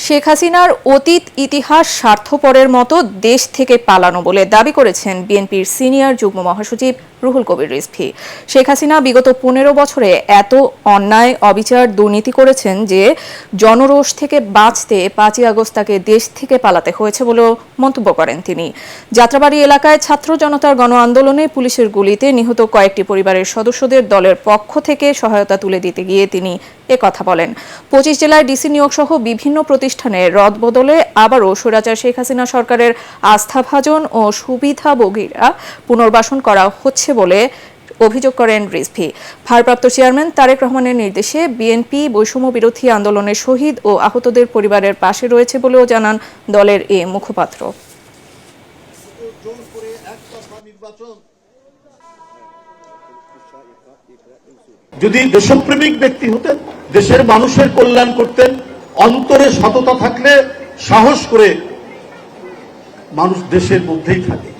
শেখ হাসিনার অতীত ইতিহাস স্বার্থপরের মতো দেশ থেকে পালানো বলে দাবি করেছেন বিএনপির সিনিয়র যুগ্ম মহাসচিব রুহুল কবির রিজভী। শেখ হাসিনা বিগত 15 বছরে এত অন্যায়, অবিচার, দুর্নীতি করেছেন যে জনরোষ থেকে বাঁচতে 5ই আগস্ট তাকে দেশ থেকে পালাতে হয়েছে বলেও মন্তব্য করেন তিনি। যাত্রাবাড়ি এলাকায় ছাত্র জনতার গণ আন্দোলনে পুলিশের গুলিতে নিহত কয়েকটি পরিবারের সদস্যদের দলের পক্ষ থেকে সহায়তা তুলে দিতে গিয়ে তিনি একথা বলেন। 25 জেলায় ডিসি নিয়োগ সহ বিভিন্ন প্রতিষ্ঠানে রদবদলে আবারও স্বৈরাচার শেখ হাসিনা সরকারের আস্থাভাজন ও সুবিধাভোগীরা পুনর্বাসন করা হচ্ছে বলে অভিযোগ করেন রিজভী। ভারপ্রাপ্ত চেয়ারম্যান তারেক রহমানের নির্দেশে বিএনপি বৈষম্য বিরোধী আন্দোলনের শহীদ ও আহতদের পরিবারের পাশে রয়েছে বলেও জানান দলের এ মুখপাত্র। যদি দেশপ্রেমিক ব্যক্তি হতেন, দেশের মানুষের কল্যাণ করতেন, অন্তরে সততা থাকলে সাহস করে মানুষ দেশের মধ্যেই থাকে।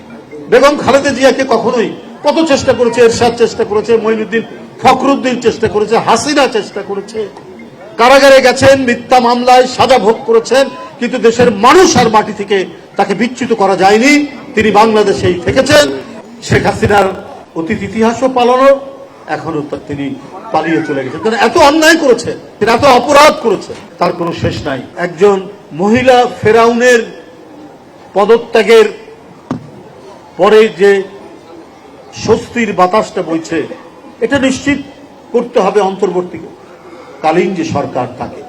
বেগম খালেদা জিয়াকে কখনোই কত চেষ্টা করেছে, এরশাদ চেষ্টা করেছে, মঈনুদ্দিন ফখরুদ্দিন চেষ্টা করেছে, হাসিনা চেষ্টা করেছে, কারাগারে গেছেন, মিথ্যা মামলায় সাজা ভোগ করেছেন, কিন্তু দেশের মানুষ আর মাটি থেকে তাকে বিচ্যুত করা যায়নি। তিনি বাংলাদেশেই থেকেছেন। শেখ হাসিনার অতীত ইতিহাসও পালানো, এখনো তিনি পালিয়ে চলে গেছেন। কারণ এত অন্যায় করেছে, তিনি এত অপরাধ করেছে, তার কোনো শেষ নাই। একজন মহিলা ফেরাউনের পদত্যাগের পরে যে স্বস্তির বাতাসটা বইছে, এটা নিশ্চিত করতে হবে অন্তর্বর্তীকালীন যে সরকার থাকে।